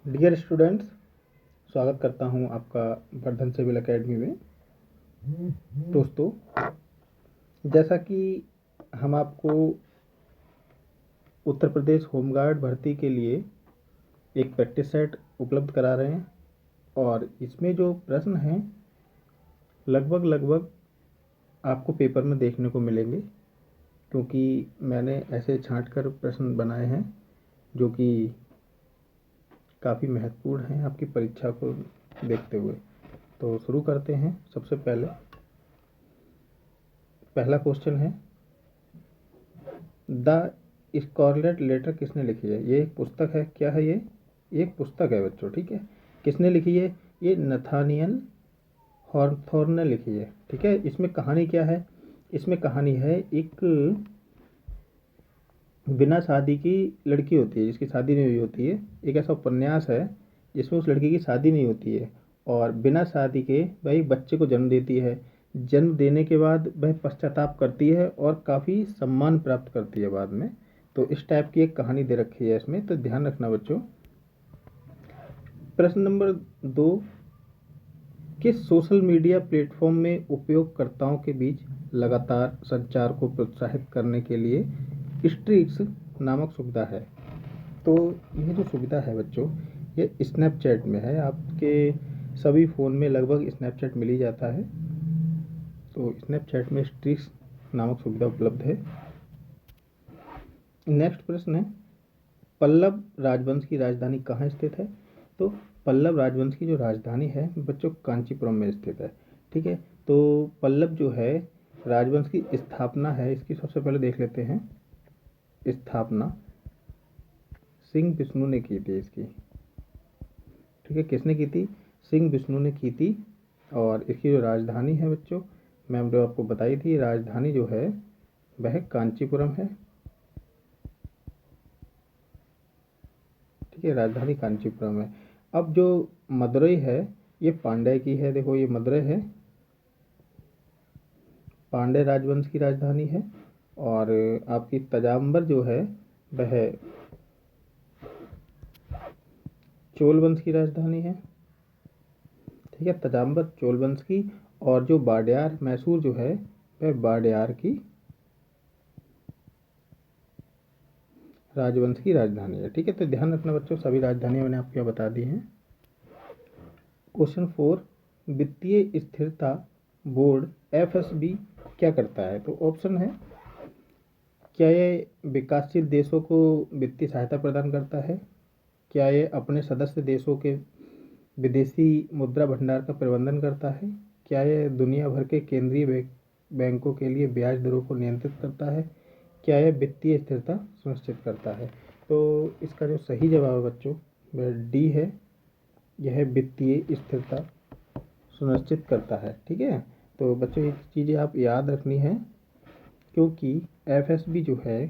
Dear students, स्वागत करता हूं आपका वर्धन सिविल एकेडमी में। दोस्तों, जैसा कि हम आपको उत्तर प्रदेश होमगार्ड भर्ती के लिए एक प्रैक्टिस सेट उपलब्ध करा रहे हैं और इसमें जो प्रश्न हैं लगभग आपको पेपर में देखने को मिलेंगे, क्योंकि मैंने ऐसे छांट कर प्रश्न बनाए हैं जो कि काफ़ी महत्वपूर्ण हैं आपकी परीक्षा को देखते हुए। तो शुरू करते हैं। सबसे पहला क्वेश्चन है, द स्कारलेट लेटर किसने लिखी है? ये एक पुस्तक है। क्या है ये? एक पुस्तक है बच्चों, ठीक है। किसने लिखी है? ये नथानियल हॉथॉर्न ने लिखी है, ठीक है। इसमें कहानी क्या है? इसमें कहानी है, एक बिना शादी की लड़की होती है जिसकी शादी नहीं हुई होती है। एक ऐसा उपन्यास है जिसमें उस लड़की की शादी नहीं होती है और बिना शादी के वह एक बच्चे को जन्म देती है। जन्म देने के बाद वह पश्चाताप करती है और काफ़ी सम्मान प्राप्त करती है बाद में। तो इस टाइप की एक कहानी दे रखी है इसमें, तो ध्यान रखना बच्चों। प्रश्न नंबर 2, किस सोशल मीडिया प्लेटफॉर्म में उपयोगकर्ताओं के बीच लगातार संचार को प्रोत्साहित करने के लिए स्ट्रीक्स नामक सुविधा है? तो ये जो सुविधा है बच्चों, ये स्नैपचैट में है। आपके सभी फ़ोन में लगभग स्नैपचैट मिल ही जाता है। तो स्नैपचैट में स्ट्रीक्स नामक सुविधा उपलब्ध है। नेक्स्ट प्रश्न है, पल्लव राजवंश की राजधानी कहाँ स्थित है? तो पल्लव राजवंश की जो राजधानी है बच्चों कांचीपुरम में स्थित है, ठीक है। तो पल्लव जो है राजवंश की स्थापना है, इसकी सबसे पहले देख लेते हैं। स्थापना सिंह विष्णु ने की थी इसकी, ठीक है। किसने की थी? सिंह विष्णु ने की थी। और इसकी जो राजधानी है बच्चों, मैं जो आपको बताई थी, राजधानी जो है वह कांचीपुरम है, ठीक है। राजधानी कांचीपुरम है। अब जो मदुरई है ये पांड्य की है। देखो, ये मदुरई है, पांड्य राजवंश की राजधानी है। और आपकी तंजावुर जो है वह चोल वंश की राजधानी है, ठीक है। तंजावुर चोल वंश की। और जो वाडियार मैसूर जो है वह वाडियार की राजवंश की राजधानी है, ठीक है। तो ध्यान रखना बच्चों, सभी राजधानियां मैंने आपको यहाँ बता दी हैं। क्वेश्चन 4, वित्तीय स्थिरता बोर्ड एफएसबी क्या करता है? तो ऑप्शन है, क्या ये विकासशील देशों को वित्तीय सहायता प्रदान करता है? क्या ये अपने सदस्य देशों के विदेशी मुद्रा भंडार का प्रबंधन करता है? क्या ये दुनिया भर के केंद्रीय बैंकों के लिए ब्याज दरों को नियंत्रित करता है? क्या यह वित्तीय स्थिरता सुनिश्चित करता है? तो इसका जो सही जवाब है बच्चों वह डी है, यह वित्तीय स्थिरता सुनिश्चित करता है, ठीक है। तो बच्चों ये चीज़ें आप याद रखनी है, क्योंकि एफएसबी जो है,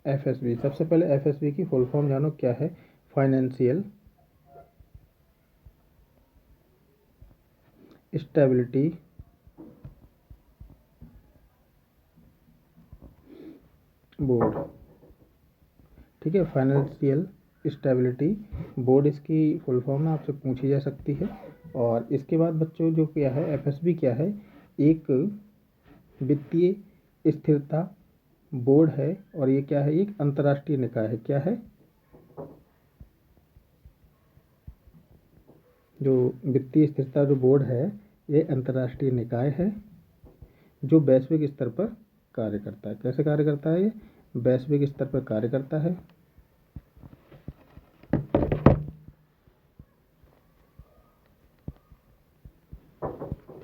एफएसबी सबसे पहले एफएसबी की फुल फॉर्म जानो क्या है? फाइनेंशियल स्टेबिलिटी बोर्ड, ठीक है। फाइनेंशियल स्टेबिलिटी बोर्ड इसकी फुल फॉर्म आपसे पूछी जा सकती है। और इसके बाद बच्चों जो क्या है, एफएसबी क्या है? एक वित्तीय स्थिरता बोर्ड है। और ये क्या है? एक अंतर्राष्ट्रीय निकाय है। क्या है? जो वित्तीय स्थिरता जो बोर्ड है ये अंतर्राष्ट्रीय निकाय है जो वैश्विक स्तर पर कार्य करता है। कैसे कार्य करता है? ये वैश्विक स्तर पर कार्य करता है,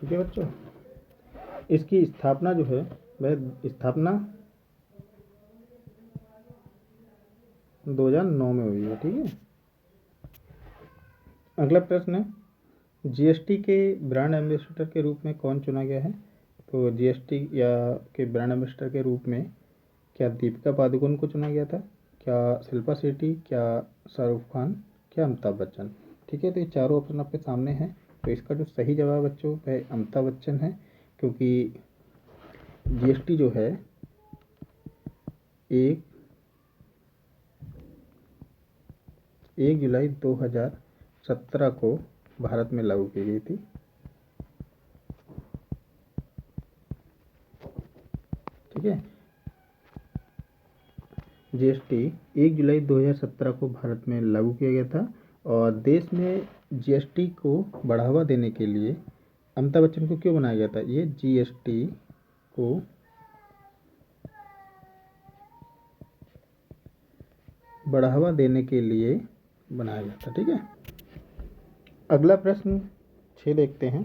ठीक है बच्चों। इसकी स्थापना जो है वह स्थापना 2009 में हुई है, ठीक है। अगला प्रश्न है, जीएसटी के ब्रांड एम्बेसडर के रूप में कौन चुना गया है? तो जीएसटी या के ब्रांड एम्बेसडर के रूप में क्या दीपिका पादुकोण को चुना गया था? क्या शिल्पा शेट्टी? क्या शाहरुख खान? क्या अमिताभ बच्चन? ठीक है। तो ये चारों ऑप्शन आपके सामने हैं। तो इसका जो सही जवाब बच्चों वह अमिताभ बच्चन है, क्योंकि जीएसटी जो है एक 1 जुलाई 2017 को भारत में लागू की गई थी? ठीक है, जीएसटी 1 जुलाई 2017 को भारत में लागू किया गया था। और देश में जीएसटी को बढ़ावा देने के लिए अमिताभ बच्चन को क्यों बनाया गया था? ये जीएसटी को बढ़ावा देने के लिए बनाया गया था। ठीक है, अगला प्रश्न 6 देखते हैं।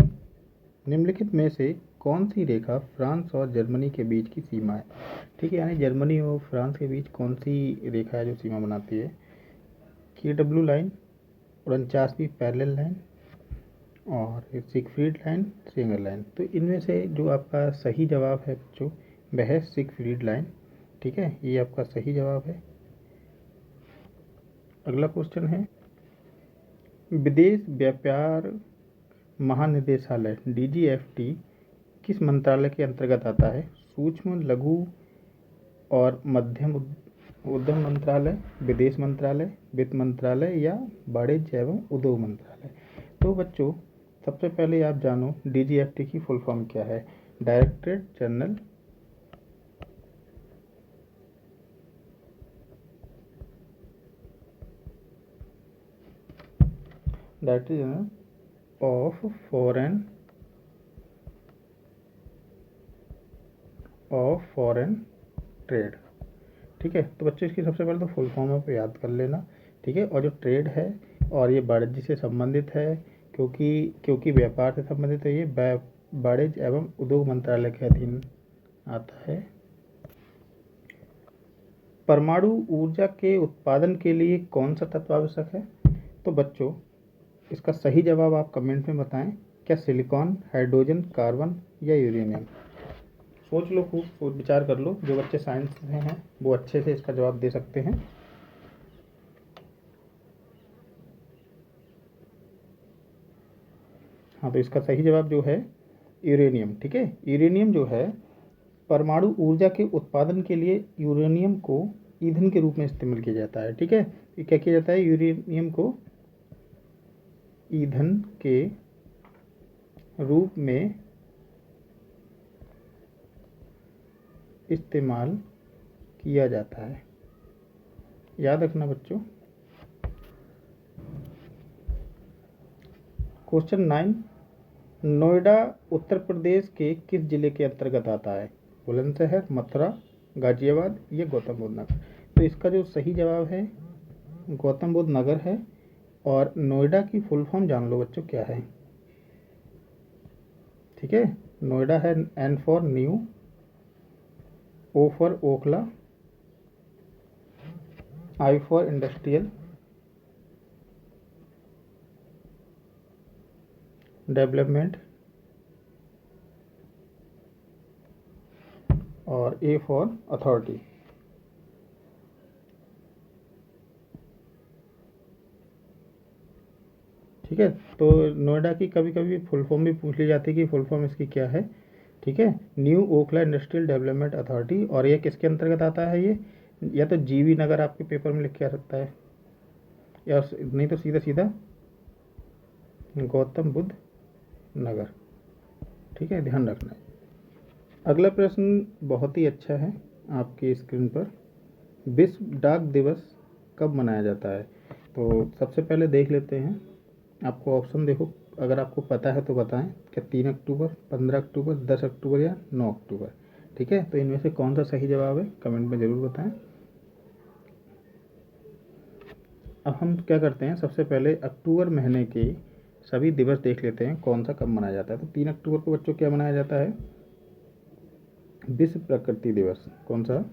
निम्नलिखित में से कौन सी रेखा फ्रांस और जर्मनी के बीच की सीमा है? ठीक है, यानी जर्मनी और फ्रांस के बीच कौन सी रेखा है जो सीमा बनाती है? KW लाइन, 49वीं पैरेलल लाइन और सिगफ्रीड लाइन, सेंगर लाइन। तो इनमें से जो आपका सही जवाब है बच्चों वह है सिगफ्रीड लाइन। ठीक है, ये आपका सही जवाब है। अगला क्वेश्चन है, विदेश व्यापार महानिदेशालय DGFT किस मंत्रालय के अंतर्गत आता है? सूक्ष्म लघु और मध्यम उद्यम मंत्रालय, विदेश मंत्रालय, वित्त मंत्रालय या वाणिज्य एवं उद्योग मंत्रालय? तो बच्चों सबसे पहले आप जानो DGFT की फुल फॉर्म क्या है? Directorate general of foreign trade. ठीक है, तो बच्चों इसकी सबसे पहले तो फुल फॉर्म आप याद कर लेना। ठीक है, और जो ट्रेड है और ये वाणिज्य से संबंधित है, क्योंकि व्यापार से संबंधित है, ये वाणिज्य एवं उद्योग मंत्रालय के अधीन आता है। परमाणु ऊर्जा के उत्पादन के लिए कौन सा तत्व आवश्यक है? तो बच्चों इसका सही जवाब आप कमेंट में बताएं। क्या सिलिकॉन, हाइड्रोजन, कार्बन या यूरेनियम? सोच लो, खूब सोच विचार कर लो। जो बच्चे साइंस से हैं वो अच्छे से इसका जवाब दे सकते हैं। हाँ, तो इसका सही जवाब जो है यूरेनियम। ठीक है, यूरेनियम जो है परमाणु ऊर्जा के उत्पादन के लिए यूरेनियम को ईंधन के रूप में इस्तेमाल किया जाता है। ठीक है, ये क्या किया जाता है? यूरेनियम को ईंधन के रूप में इस्तेमाल किया जाता है। याद रखना बच्चों। क्वेश्चन 9, नोएडा उत्तर प्रदेश के किस जिले के अंतर्गत आता है? बुलंदशहर, मथुरा, गाजियाबाद या गौतम बुद्ध नगर? तो इसका जो सही जवाब है गौतम बुद्ध नगर है। और नोएडा की फुल फॉर्म जान लो बच्चों क्या है? ठीक है, नोएडा है N for new, O for Okhla, I for industrial development और A फॉर अथॉरिटी। ठीक है, तो नोएडा की कभी कभी फुल फॉर्म भी पूछ ली जाती है कि फुल फॉर्म इसकी क्या है। ठीक है, new Okhla industrial development authority. और ये किसके अंतर्गत आता है? ये या तो GV नगर आपके पेपर में लिख के आ सकता है, या नहीं तो सीधा सीधा गौतम बुद्ध नगर। ठीक है, ध्यान रखना है। अगला प्रश्न बहुत ही अच्छा है आपकी स्क्रीन पर। विश्व डाक दिवस कब मनाया जाता है? तो सबसे पहले देख लेते हैं। आपको ऑप्शन देखो, अगर आपको पता है तो बताएं। क्या 3 अक्टूबर, 15 अक्टूबर, 10 अक्टूबर या 9 अक्टूबर? ठीक है, तो इनमें से कौन सा सही जवाब है कमेंट में ज़रूर बताएं। अब हम क्या करते हैं, सबसे पहले अक्टूबर महीने के सभी दिवस देख लेते हैं कौन सा कब मनाया जाता है। तो 3 अक्टूबर को बच्चों क्या मनाया जाता है? विश्व प्रकृति दिवस। कौन सा?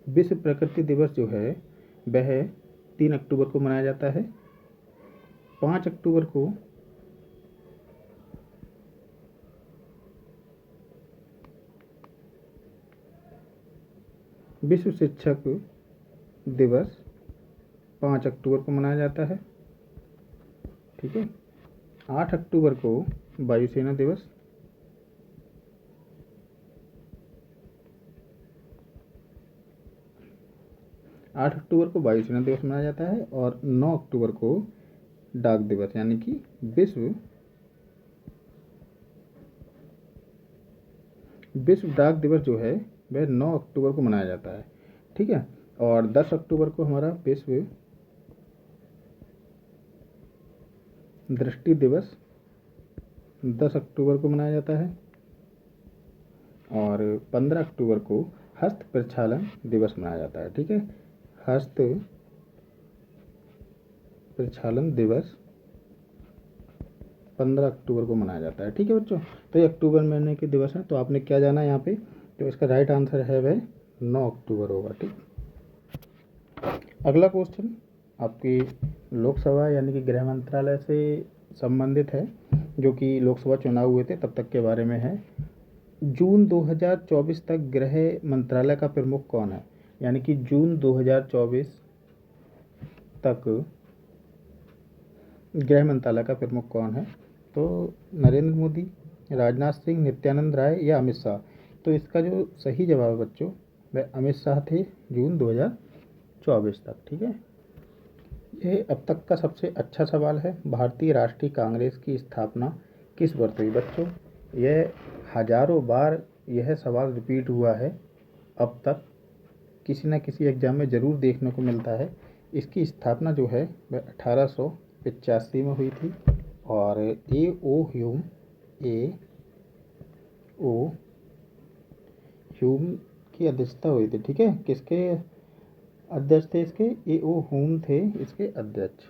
विश्व प्रकृति दिवस जो है वह 3 अक्टूबर को मनाया जाता है। 5 अक्टूबर को विश्व शिक्षक दिवस 5 अक्टूबर को मनाया जाता है। ठीक है, 8 अक्टूबर को वायुसेना दिवस, 8 अक्टूबर को वायुसेना दिवस मनाया जाता है और 9 अक्टूबर को डाक दिवस यानी कि विश्व डाक दिवस जो है वह 9 अक्टूबर को मनाया जाता है। ठीक है, और 10 अक्टूबर को हमारा विश्व दृष्टि दिवस 10 अक्टूबर को मनाया जाता है और 15 अक्टूबर को हस्त प्रक्षालन दिवस मनाया जाता है। ठीक है, हस्त प्रक्षालन दिवस 15 अक्टूबर को मनाया जाता है। ठीक है बच्चों, तो ये अक्टूबर महीने के दिवस हैं। तो आपने क्या जाना यहाँ पे, तो इसका राइट आंसर है वह 9 अक्टूबर होगा। ठीक, अगला क्वेश्चन आपकी लोकसभा यानी कि गृह मंत्रालय से संबंधित है, जो कि लोकसभा चुनाव हुए थे तब तक के बारे में है। जून 2024 तक गृह मंत्रालय का प्रमुख कौन है, यानी कि जून 2024 तक गृह मंत्रालय का प्रमुख कौन है, तो नरेंद्र मोदी, राजनाथ सिंह, नित्यानंद राय या अमित शाह। तो इसका जो सही जवाब है बच्चों वह अमित शाह थे जून 2024 तक। ठीक है, यह अब तक का सबसे अच्छा सवाल है। भारतीय राष्ट्रीय कांग्रेस की स्थापना किस वर्ष हुई बच्चों? यह हजारों बार यह सवाल रिपीट हुआ है, अब तक किसी न किसी एग्जाम में ज़रूर देखने को मिलता है। इसकी स्थापना जो है वह 1885 में हुई थी और ए.ओ. ह्यूम की अध्यक्षता हुई थी। ठीक है, किसके अध्यक्ष थे इसके? ए.ओ. ह्यूम थे इसके अध्यक्ष।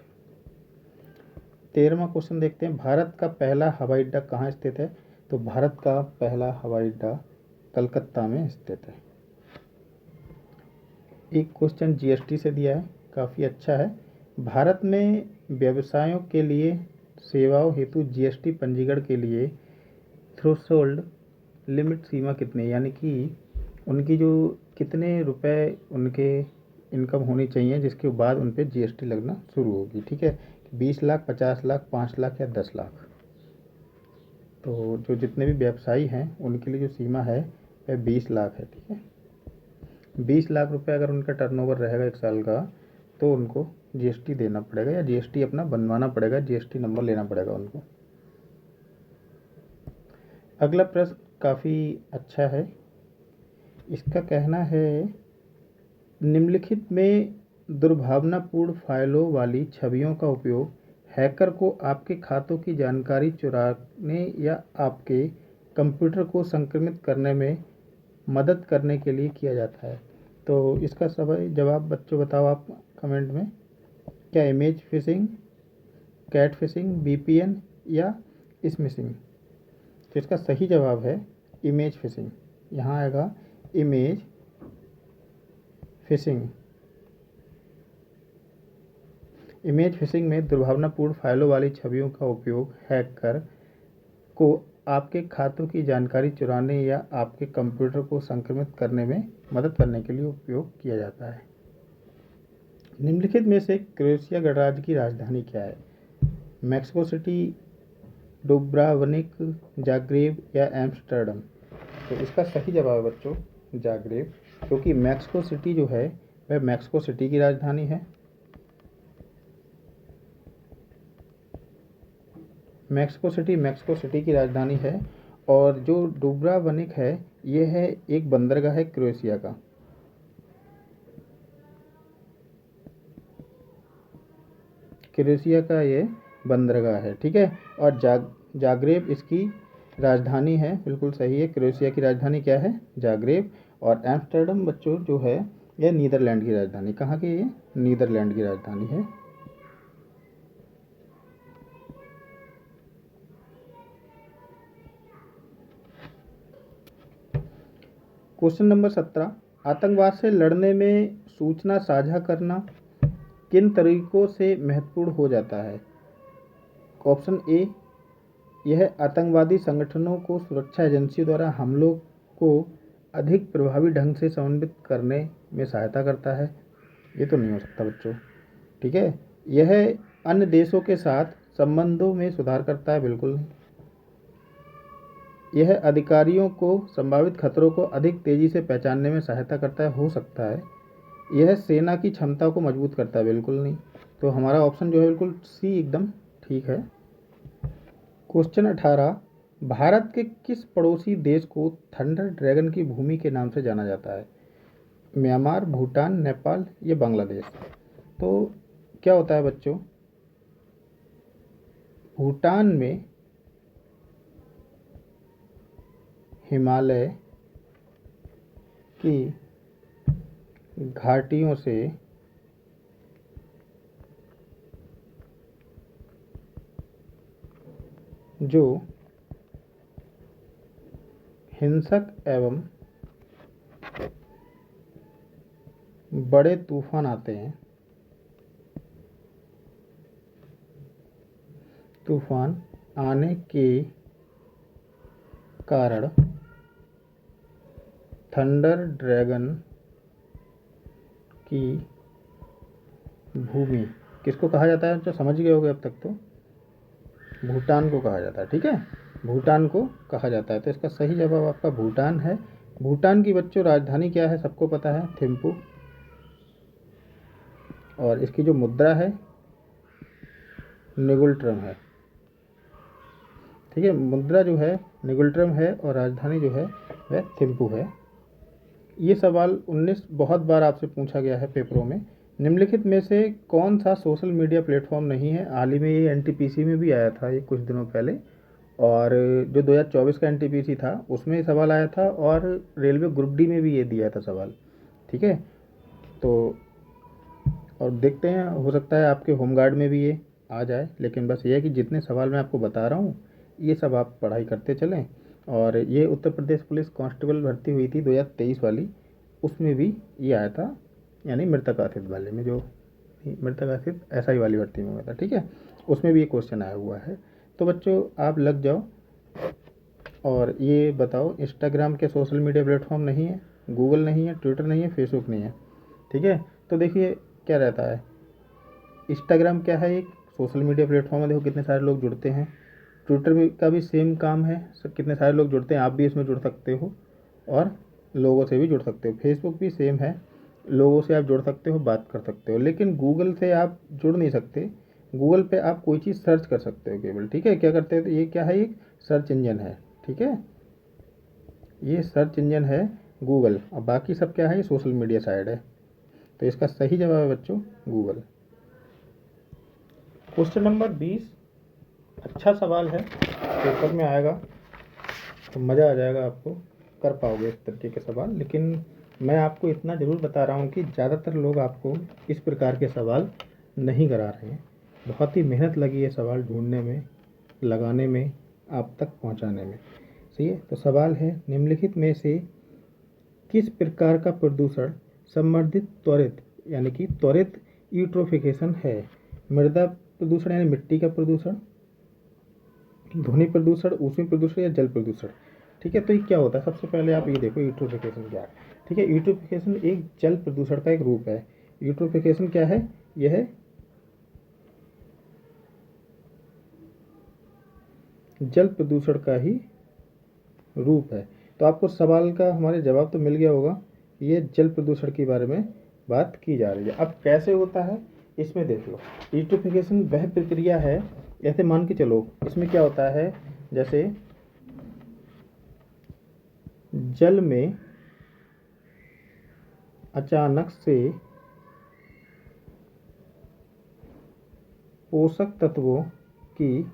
13वां क्वेश्चन देखते हैं, भारत का पहला हवाई अड्डा कहाँ स्थित है? तो भारत का पहला हवाई अड्डा कलकत्ता में स्थित है। एक क्वेश्चन जीएसटी से दिया है, काफ़ी अच्छा है। भारत में व्यवसायों के लिए सेवाओं हेतु जीएसटी पंजीकरण के लिए थ्रेशोल्ड लिमिट सीमा कितनी है, यानी कि उनकी जो कितने रुपए उनके इनकम होनी चाहिए जिसके बाद उन पर जीएसटी लगना शुरू होगी। ठीक है, 20 लाख, 50 लाख, 5 लाख या 10 लाख। तो जो जितने भी व्यवसायी हैं उनके लिए जो सीमा है वह 20 लाख है। ठीक है, 20 लाख रुपए अगर उनका टर्नओवर रहेगा एक साल का तो उनको जीएसटी देना पड़ेगा या जीएसटी अपना बनवाना पड़ेगा, जीएसटी नंबर लेना पड़ेगा उनको। अगला प्रश्न काफ़ी अच्छा है, इसका कहना है निम्नलिखित में दुर्भावनापूर्ण फाइलों वाली छवियों का उपयोग हैकर को आपके खातों की जानकारी चुराने या आपके कंप्यूटर को संक्रमित करने में मदद करने के लिए किया जाता है। तो इसका सभी जवाब बच्चों बताओ आप कमेंट में। क्या image phishing, cat phishing, VPN या स्मिशिंग? तो इसका सही जवाब है इमेज फिशिंग। यहाँ आएगा इमेज फिशिंग। इमेज फिशिंग में दुर्भावनापूर्ण फाइलों वाली छवियों का उपयोग हैकर को आपके खातों की जानकारी चुराने या आपके कंप्यूटर को संक्रमित करने में मदद करने के लिए उपयोग किया जाता है। निम्नलिखित में से क्रोएशिया गणराज्य की राजधानी क्या है? मैक्सिको सिटी, डुब्रावनिक, जाग्रेब या एम्स्टर्डम? तो इसका सही जवाब है बच्चों जाग्रेब, क्योंकि मैक्सिको सिटी जो है वह मैक्सिको सिटी की राजधानी है। मैक्सिको सिटी की राजधानी है और जो डुब्रावनिक है यह है एक बंदरगाह है क्रोएशिया का। क्रोएशिया का ये बंदरगाह है। ठीक है, और जाग्रेब इसकी राजधानी है। बिल्कुल सही है, क्रोएशिया की राजधानी क्या है? जाग्रेब। और एम्स्टर्डम बच्चों जो है यह नीदरलैंड की राजधानी। कहाँ की? ये नीदरलैंड की राजधानी है। क्वेश्चन नंबर 17, आतंकवाद से लड़ने में सूचना साझा करना किन तरीकों से महत्वपूर्ण हो जाता है? ऑप्शन ए, यह आतंकवादी संगठनों को सुरक्षा एजेंसियों द्वारा हमलों को अधिक प्रभावी ढंग से समन्वित करने में सहायता करता है। ये तो नहीं हो सकता बच्चों। ठीक है, यह अन्य देशों के साथ संबंधों में सुधार करता है। बिल्कुल नहीं। यह अधिकारियों को संभावित खतरों को अधिक तेज़ी से पहचानने में सहायता करता है। हो सकता है। यह सेना की क्षमता को मजबूत करता है, बिल्कुल नहीं। तो हमारा ऑप्शन जो है बिल्कुल सी एकदम ठीक है। क्वेश्चन 18, भारत के किस पड़ोसी देश को थंडर ड्रैगन की भूमि के नाम से जाना जाता है? म्यांमार, भूटान, नेपाल या बांग्लादेश? तो क्या होता है बच्चों, भूटान में हिमालय की घाटियों से जो हिंसक एवं बड़े तूफान आते हैं, तूफान आने के कारण थंडर ड्रैगन की भूमि किसको कहा जाता है? जो समझ गए होगे अब तक तो, भूटान को कहा जाता है। ठीक है, भूटान को कहा जाता है। तो इसका सही जवाब आपका भूटान है। भूटान की बच्चों राजधानी क्या है? सबको पता है, थिम्पू। और इसकी जो मुद्रा है निगुल्ट्रम है। ठीक है, मुद्रा जो है निगुल्ट्रम है और राजधानी जो है वह थिम्पू है। ये सवाल 19 बहुत बार आपसे पूछा गया है पेपरों में। निम्नलिखित में से कौन सा सोशल मीडिया प्लेटफॉर्म नहीं है? हाल ही में ये एनटीपीसी में भी आया था ये कुछ दिनों पहले, और जो 2024 का एनटीपीसी था उसमें सवाल आया था, और रेलवे ग्रुप डी में भी ये दिया था सवाल। ठीक है, तो और देखते हैं, हो सकता है आपके होमगार्ड में भी ये आ जाए। लेकिन बस ये है कि जितने सवाल मैं आपको बता रहा हूँ ये सब आप पढ़ाई करते चलें। और ये उत्तर प्रदेश पुलिस कांस्टेबल भर्ती हुई थी 2023 वाली, उसमें भी ये आया था, यानी मृतक आसिफ वाले में, जो मृतक आसिफ एसआई वाली भर्ती में हुआ था। ठीक है, उसमें भी ये क्वेश्चन आया हुआ है। तो बच्चों आप लग जाओ। और ये बताओ, इंस्टाग्राम के सोशल मीडिया प्लेटफॉर्म नहीं है, गूगल नहीं है, ट्विटर नहीं है, फेसबुक नहीं है। ठीक है, तो देखिए क्या रहता है, इंस्टाग्राम क्या है, एक सोशल मीडिया प्लेटफॉर्म है। देखो कितने सारे लोग जुड़ते हैं। ट्विटर भी का भी सेम काम है, कितने सारे लोग जुड़ते हैं, आप भी इसमें जुड़ सकते हो और लोगों से भी जुड़ सकते हो। फेसबुक भी सेम है, लोगों से आप जुड़ सकते हो, बात कर सकते हो। लेकिन गूगल से आप जुड़ नहीं सकते। गूगल पे आप कोई चीज़ सर्च कर सकते हो केवल। ठीक है, क्या करते हैं, तो ये क्या है, एक सर्च इंजन है। ठीक है, ये सर्च इंजन है गूगल, और बाकी सब क्या है, ये सोशल मीडिया साइड है। तो इसका सही जवाब है बच्चों गूगल। क्वेश्चन नंबर 20, अच्छा सवाल है, पेपर में आएगा तो मज़ा आ जाएगा, आपको कर पाओगे इस तरीके के सवाल। लेकिन मैं आपको इतना ज़रूर बता रहा हूँ कि ज़्यादातर लोग आपको इस प्रकार के सवाल नहीं करा रहे हैं। बहुत ही मेहनत लगी है सवाल ढूंढने में, लगाने में, आप तक पहुँचाने में। सही है, तो सवाल है, निम्नलिखित में से किस प्रकार का प्रदूषण संवर्धित त्वरित यानी कि त्वरित यूट्रोफिकेशन है? मृदा प्रदूषण यानी मिट्टी का प्रदूषण, ध्वनि प्रदूषण, ऊष्मीय प्रदूषण या जल प्रदूषण? ठीक है, तो ये क्या होता है, सबसे पहले आप ये देखो यूट्रोफिकेशन क्या है। ठीक है, यूट्रोफिकेशन एक जल प्रदूषण का एक रूप है। यूट्रोफिकेशन क्या है, यह है जल प्रदूषण का ही रूप है। तो आपको सवाल का हमारे जवाब तो मिल गया होगा, ये जल प्रदूषण के बारे में बात की जा रही है। अब कैसे होता है इसमें देख लो। यूट्रोफिकेशन वह प्रक्रिया है, ऐसे मान के चलो, इसमें क्या होता है, जैसे जल में अचानक से पोषक तत्वों की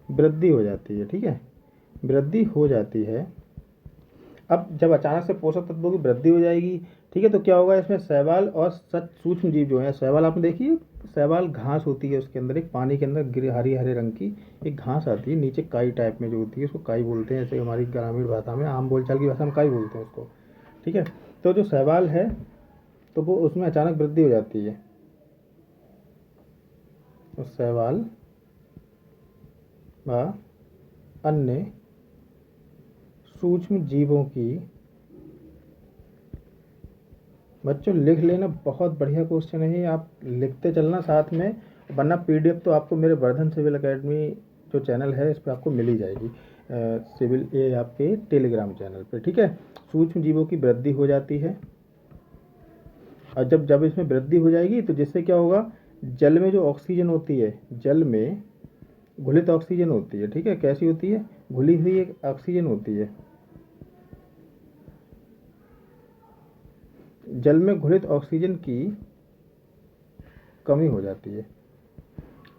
वृद्धि हो जाती है। ठीक है, वृद्धि हो जाती है। अब जब अचानक से पोषक तत्वों की वृद्धि हो जाएगी, ठीक है, तो क्या होगा, इसमें शैवाल और सूक्ष्म जीव जो है, शैवाल आपने देखी है, शैवाल घास होती है, उसके अंदर एक पानी के अंदर गिरे हरी हरे रंग की एक घास आती है, नीचे काई टाइप में जो होती है, उसको काई बोलते हैं, जैसे हमारी ग्रामीण भाषा में, आम बोलचाल की भाषा में काई बोलते हैं उसको। ठीक है, तो जो शैवाल है तो वो उसमें अचानक वृद्धि हो जाती है, तो शैवाल व अन्य सूक्ष्म जीवों की, बच्चों लिख लेना, बहुत बढ़िया क्वेश्चन है ये, आप लिखते चलना साथ में, वरना पीडीएफ तो आपको मेरे वर्धन सिविल एकेडमी जो चैनल है इस पर आपको मिल ही जाएगी, सिविल ये आपके टेलीग्राम चैनल पे। ठीक है, सूक्ष्म जीवों की वृद्धि हो जाती है, और जब जब इसमें वृद्धि हो जाएगी तो जिससे क्या होगा, जल में जो ऑक्सीजन होती है, जल में घुलित ऑक्सीजन होती है, ठीक है, कैसी होती है, घुली हुई एक ऑक्सीजन होती है, जल में घुलित ऑक्सीजन की कमी हो जाती है,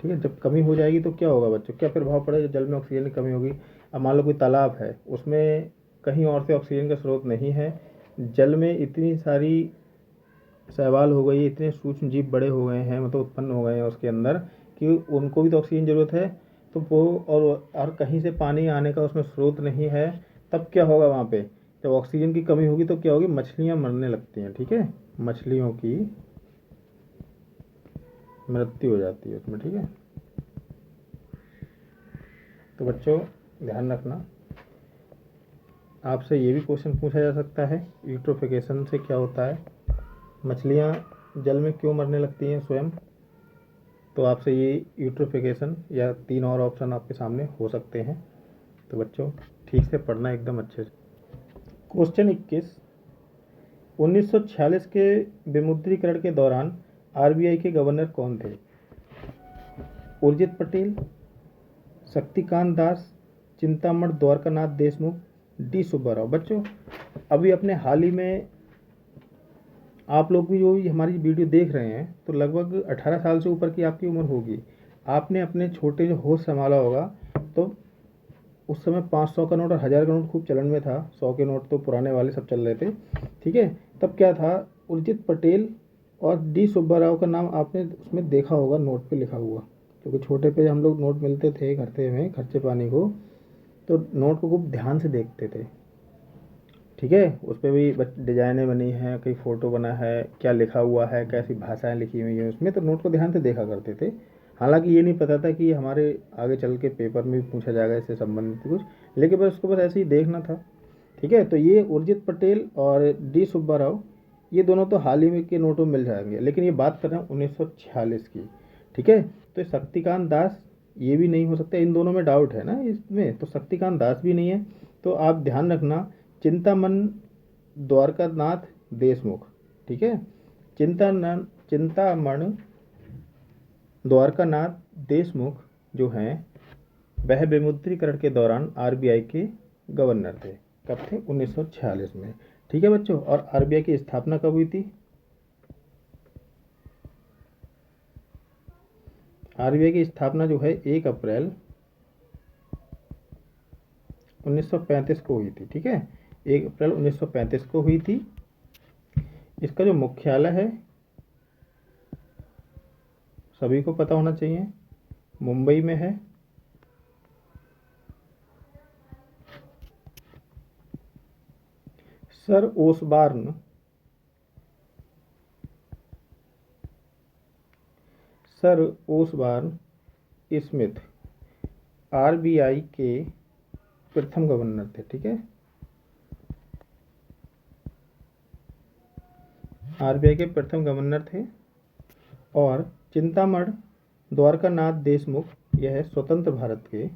ठीक है। जब कमी हो जाएगी तो क्या होगा बच्चों, क्या प्रभाव पड़ेगा, जल में ऑक्सीजन की कमी होगी। अब मान लो कोई तालाब है, उसमें कहीं और से ऑक्सीजन का स्रोत नहीं है, जल में इतनी सारी शैवाल हो गई, इतने सूक्ष्म जीव बड़े हो गए हैं, मतलब उत्पन्न हो गए हैं उसके अंदर, कि उनको भी तो ऑक्सीजन ज़रूरत है। तो वो और कहीं से पानी आने का उसमें स्रोत नहीं है, तब क्या होगा वहाँ पे, जब ऑक्सीजन की कमी होगी तो क्या होगी, मछलियाँ मरने लगती हैं, ठीक है, मछलियों की मृत्यु हो जाती है उसमें, ठीक है। तो बच्चों ध्यान रखना, आपसे ये भी क्वेश्चन पूछा जा सकता है, यूट्रोफिकेशन से क्या होता है, मछलियाँ जल में क्यों मरने लगती हैं स्वयं। तो आपसे ये यूट्रोफिकेशन या 3 और ऑप्शन आपके सामने हो सकते हैं। तो बच्चों ठीक से पढ़ना एकदम अच्छे से। क्वेश्चन 21, 1946 के विमुद्रीकरण के दौरान आरबीआई के गवर्नर कौन थे। उर्जित पटेल, शक्तिकांत दास, चिंतामण द्वारकानाथ देशमुख, डी सुब्बाराव। बच्चों अभी अपने हाल ही में आप लोग भी जो हमारी वीडियो देख रहे हैं तो लगभग 18 साल से ऊपर की आपकी उम्र होगी। आपने अपने छोटे जो होश संभाला होगा, तो उस समय 500 का नोट और 1000 का नोट खूब चलन में था, 100 के नोट तो पुराने वाले सब चल रहे थे, ठीक है। तब क्या था, उर्जित पटेल और डी सुब्बाराव का नाम आपने उसमें देखा होगा, नोट पे लिखा हुआ, क्योंकि छोटे पे हम लोग नोट मिलते थे घरते में खर्चे पानी को, तो नोट को खूब ध्यान से देखते थे, ठीक है। उस पर भी डिजाइनें बनी हैं, कई फ़ोटो बना है, क्या लिखा हुआ है, कैसी भाषाएं लिखी हुई हैं उसमें, तो नोट को ध्यान से देखा करते थे। हालांकि ये नहीं पता था कि हमारे आगे चल के पेपर में भी पूछा जाएगा इससे संबंधित कुछ, लेकिन बस उसको बस ऐसे ही देखना था, ठीक है। तो ये उर्जित पटेल और डी सुब्बाराव, ये दोनों तो हाल ही में के नोटों में मिल जाएंगे, लेकिन ये बात कर रहे हैं 1946 की, ठीक है। तो शक्तिकांत दास ये भी नहीं हो सकता, इन दोनों में डाउट है ना इसमें, तो शक्तिकांत दास भी नहीं है। तो आप ध्यान रखना, चिंतामन द्वारकानाथ देशमुख, ठीक है, चिंतामण द्वारकानाथ देशमुख जो हैं वह विमुद्रीकरण के दौरान आरबीआई के गवर्नर थे। कब थे, 1946 में, ठीक है बच्चों। और आरबीआई की स्थापना कब हुई थी, आरबीआई की स्थापना जो है 1 अप्रैल 1935 को हुई थी, ठीक है, 1 अप्रैल 1935 को हुई थी। इसका जो मुख्यालय है सभी को पता होना चाहिए, मुंबई में है। सर ओसबॉर्न स्मिथ आरबीआई के प्रथम गवर्नर थे, ठीक है, आरबीआई के प्रथम गवर्नर थे। और चिंतामण द्वारकानाथ देशमुख यह स्वतंत्र भारत के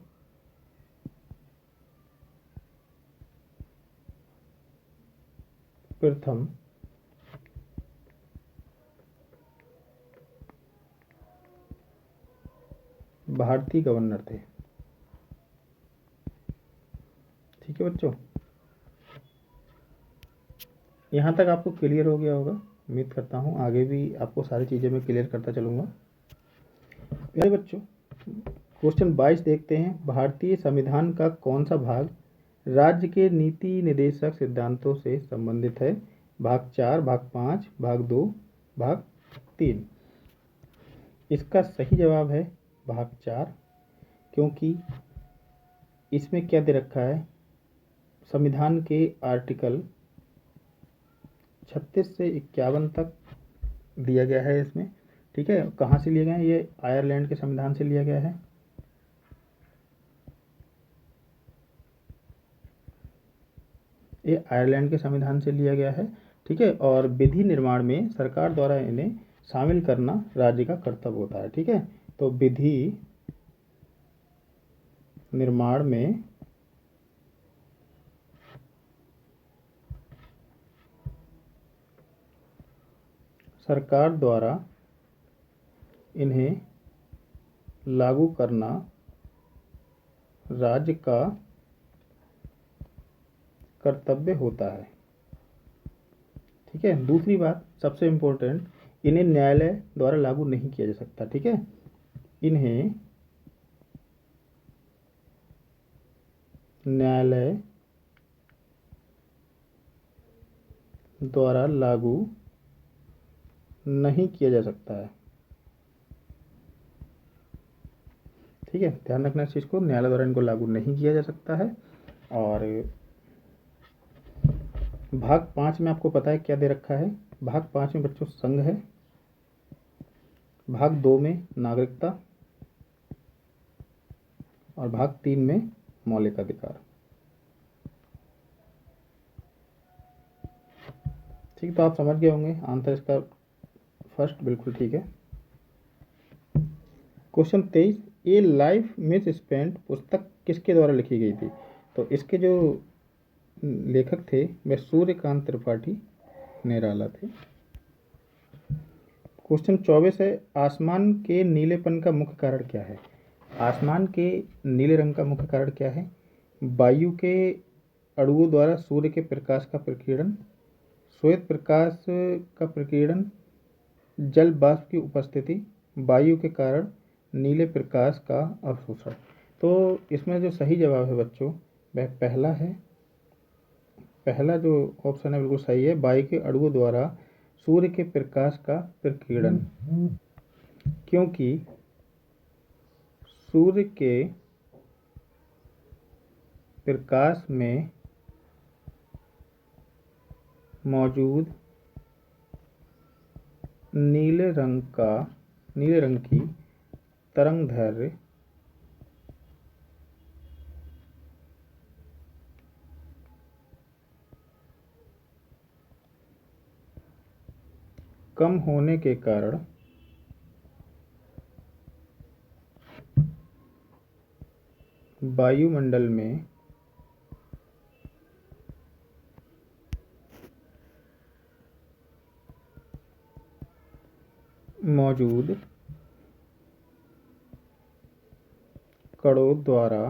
प्रथम भारतीय गवर्नर थे, ठीक है बच्चों। यहाँ तक आपको क्लियर हो गया होगा, उम्मीद करता हूँ आगे भी आपको सारी चीज़ें मैं क्लियर करता चलूँगा। प्यारे बच्चों क्वेश्चन 22 देखते हैं, भारतीय संविधान का कौन सा भाग राज्य के नीति निर्देशक सिद्धांतों से संबंधित है। भाग 4, भाग 5, भाग 2, भाग 3। इसका सही जवाब है भाग 4, क्योंकि इसमें क्या दे रखा है, संविधान के आर्टिकल 36 से 51 तक दिया गया है इसमें, ठीक है। कहाँ से लिया गया है, ये आयरलैंड के संविधान से लिया गया है, ये आयरलैंड के संविधान से लिया गया है, ठीक है। और विधि निर्माण में सरकार द्वारा इन्हें शामिल करना राज्य का कर्तव्य होता है, ठीक है। तो विधि निर्माण में सरकार द्वारा इन्हें लागू करना राज्य का कर्तव्य होता है। ठीक है। दूसरी बात सबसे इम्पोर्टेंट, इन्हें न्यायालय द्वारा लागू नहीं किया जा सकता। ठीक है, इन्हें न्यायालय द्वारा लागू नहीं किया जा सकता है। ठीक है, ध्यान रखना इस चीज़ को, न्यायालय द्वारा इनको लागू नहीं किया जा सकता है। और भाग 5 में आपको पता है क्या दे रखा है। भाग 5 में बच्चों संघ है, भाग 2 में नागरिकता और भाग 3 में मौलिक अधिकार। ठीक, तो आप समझ गए होंगे आंसर इसका फर्स्ट बिल्कुल ठीक है। क्वेश्चन 23, ए लाइफ मिस स्पेंट पुस्तक किसके द्वारा लिखी गई थी? तो इसके जो लेखक थे वे सूर्यकांत त्रिपाठी निराला थे। क्वेश्चन 24 है, आसमान के नीलेपन का मुख्य कारण क्या है? आसमान के नीले रंग का मुख्य कारण क्या है? वायु के अणुओं द्वारा सूर्य के प्रकाश का प्रकीर्णन, श्वेत प्रकाश का प्रकीर्णन, जल वाष्प की उपस्थिति, वायु के कारण नीले प्रकाश का अवशोषण। तो इसमें जो सही जवाब है बच्चों वह पहला है। पहला जो ऑप्शन है बिल्कुल सही है, वायु के अणुओं द्वारा सूर्य के प्रकाश का प्रकीर्णन। क्योंकि सूर्य के प्रकाश में मौजूद नीले रंग की तरंगदैर्घ्य कम होने के कारण वायुमंडल में मौजूद कणों द्वारा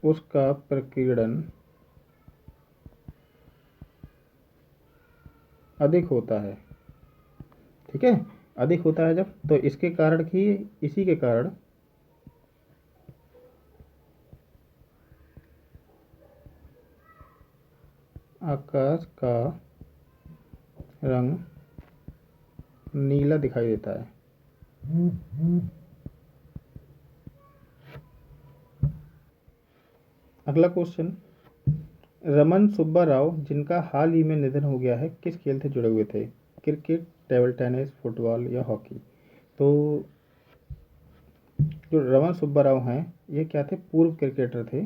उसका प्रकीर्णन अधिक होता है। ठीक है, अधिक होता है जब, तो इसके कारण ही, इसी के कारण आकाश का रंग नीला दिखाई देता है। अगला क्वेश्चन, रमन सुब्बा राव जिनका हाल ही में निधन हो गया है किस खेल से जुड़े हुए थे? क्रिकेट, टेबल टेनिस, फुटबॉल या हॉकी? तो जो रमन सुब्बा राव हैं ये क्या थे? पूर्व क्रिकेटर थे।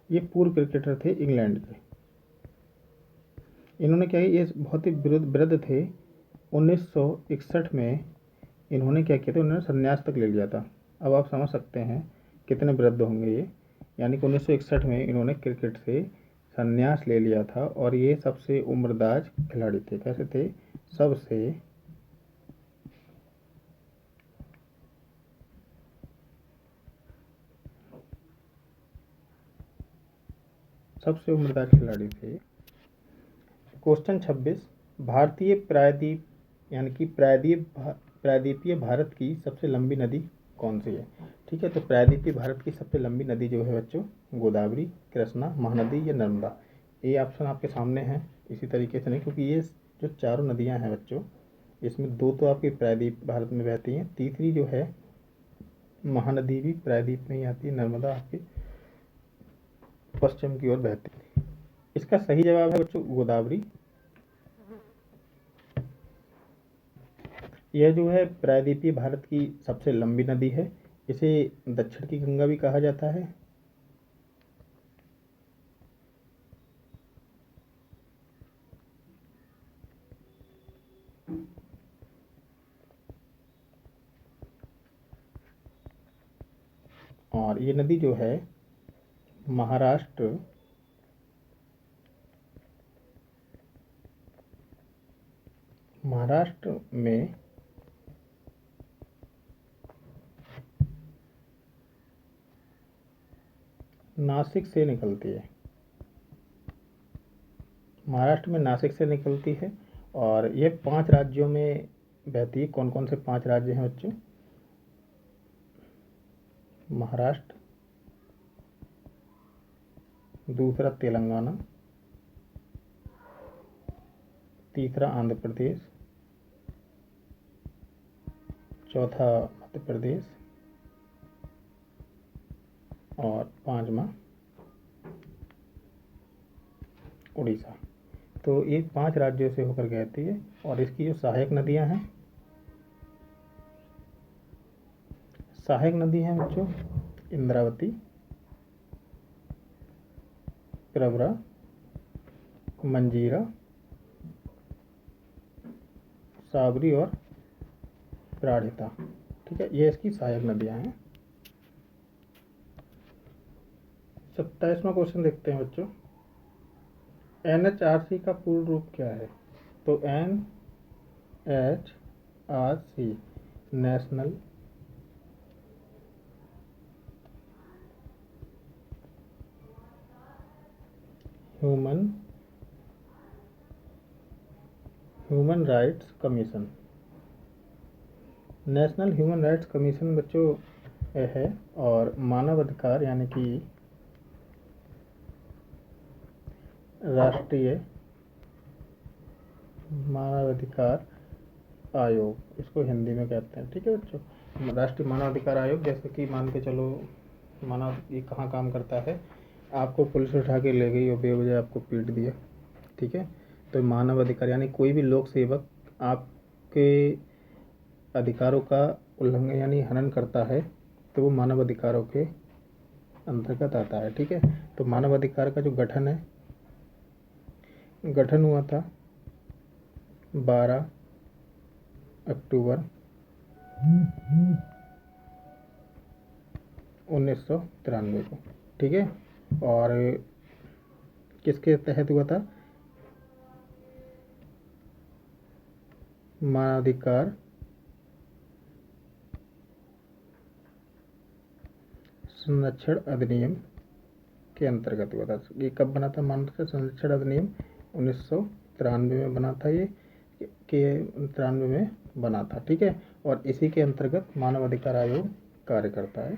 ये पूर्व क्रिकेटर थे इंग्लैंड के। इन्होंने क्या किया, ये बहुत ही वृद्ध थे। 1961 में इन्होंने क्या किया था, उन्होंने संन्यास तक ले लिया था। अब आप समझ सकते हैं कितने वृद्ध होंगे ये। यानी कि 1961 में इन्होंने क्रिकेट से संन्यास ले लिया था और ये सबसे उम्रदराज खिलाड़ी थे। कैसे थे? सबसे उम्रदराज खिलाड़ी थे। क्वेश्चन 26, भारतीय प्रायद्वीप यानी कि प्रायद्वीपीय भारत की सबसे लंबी नदी कौन सी है? ठीक है, तो प्रायद्वीपीय भारत की सबसे लंबी नदी जो है बच्चों, गोदावरी, कृष्णा, महानदी या नर्मदा। ये ऑप्शन आपके सामने हैं। इसी तरीके से नहीं, क्योंकि ये जो चारों नदियां हैं बच्चों, इसमें दो तो आपकी प्रायद्वीप भारत में बहती हैं, तीसरी जो है महानदी भी प्रायद्वीप में ही आती है, नर्मदा आपकी पश्चिम की ओर बहती है। इसका सही जवाब है बच्चों गोदावरी। यह जो है प्रायद्वीपीय भारत की सबसे लंबी नदी है। इसे दक्षिण की गंगा भी कहा जाता है। और ये नदी जो है महाराष्ट्र में नासिक से निकलती है। महाराष्ट्र में नासिक से निकलती है और ये 5 राज्यों में बहती है। कौन कौन से 5 राज्य हैं बच्चों? महाराष्ट्र, दूसरा तेलंगाना, तीसरा आंध्र प्रदेश, चौथा मध्य प्रदेश और 5वां उड़ीसा। तो ये 5 राज्यों से होकर बहती है और इसकी जो सहायक नदियां हैं, सहायक नदी हैं बच्चों इंद्रावती, प्रवरा, मंजीरा, साबरी और प्राणहिता। ठीक है, ये इसकी सहायक नदियां हैं। 27वां क्वेश्चन देखते हैं बच्चों। NHRC का पूर्ण रूप क्या है? तो NHRC national human rights commission. National human rights commission बच्चों है और मानव अधिकार यानी कि राष्ट्रीय मानवाधिकार आयोग, इसको हिंदी में कहते हैं। ठीक है बच्चों, राष्ट्रीय मानवाधिकार आयोग। जैसे कि मान के चलो मानव ये कहाँ काम करता है, आपको पुलिस उठा के ले गई और बेवजह आपको पीट दिया। ठीक है, तो मानव अधिकार यानी कोई भी लोक सेवक आपके अधिकारों का उल्लंघन यानी हनन करता है तो वो मानव अधिकारों के अंतर्गत आता है। ठीक है, तो मानव अधिकार का जो गठन है, गठन हुआ था 12 अक्टूबर 1993 को। ठीक है, और किसके तहत हुआ था? मानवाधिकार संरक्षण अधिनियम के अंतर्गत हुआ था। ये कब बना था? मानवाधिकार संरक्षण अधिनियम 1993 में बना था। ये के 93 में बना था। ठीक है, और इसी के अंतर्गत मानवाधिकार आयोग कार्य करता है।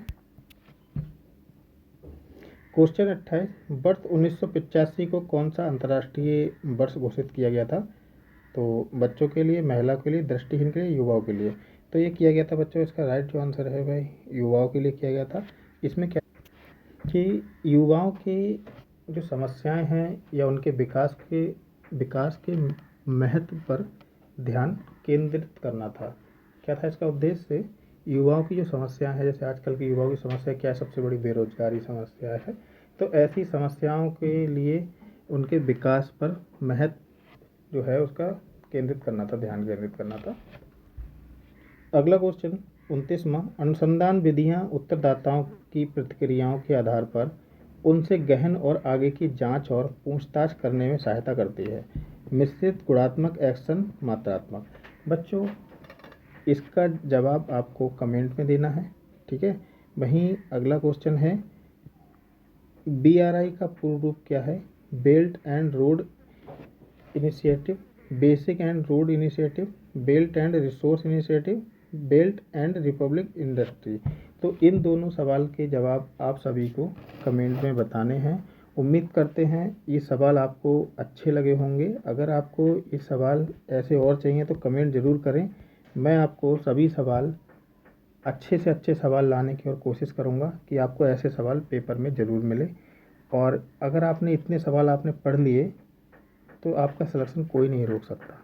क्वेश्चन 28, वर्ष 1985 को कौन सा अंतर्राष्ट्रीय वर्ष घोषित किया गया था? तो बच्चों के लिए, महिला के लिए, दृष्टिहीन के लिए, युवाओं के लिए। तो ये किया गया था बच्चों, इसका राइट जो आंसर है भाई युवाओं के लिए किया गया था। इसमें क्या कि युवाओं की जो समस्याएं हैं या उनके विकास के महत्व पर ध्यान केंद्रित करना था। क्या था इसका उद्देश्य? युवाओं की जो समस्याएं हैं, जैसे आजकल की युवाओं की समस्या क्या है? सबसे बड़ी बेरोजगारी समस्या है। तो ऐसी समस्याओं के लिए उनके विकास पर महत्व जो है उसका केंद्रित करना था, ध्यान केंद्रित करना था। अगला क्वेश्चन 29वां, अनुसंधान विधियां उत्तरदाताओं की प्रतिक्रियाओं के आधार पर उनसे गहन और आगे की जांच और पूछताछ करने में सहायता करती है। मिश्रित, गुणात्मक, एक्शन, मात्रात्मक। बच्चों इसका जवाब आपको कमेंट में देना है। ठीक है, वहीं अगला क्वेश्चन है BRI का पूर्ण रूप क्या है? Belt and road initiative, basic and road initiative, belt and resource initiative, belt and Republic industry. तो इन दोनों सवाल के जवाब आप सभी को कमेंट में बताने हैं। उम्मीद करते हैं ये सवाल आपको अच्छे लगे होंगे। अगर आपको ये सवाल ऐसे और चाहिए तो कमेंट ज़रूर करें। मैं आपको सभी सवाल अच्छे से अच्छे सवाल लाने की और कोशिश करूँगा कि आपको ऐसे सवाल पेपर में ज़रूर मिले। और अगर आपने इतने सवाल आपने पढ़ लिए तो आपका सिलेक्शन कोई नहीं रोक सकता।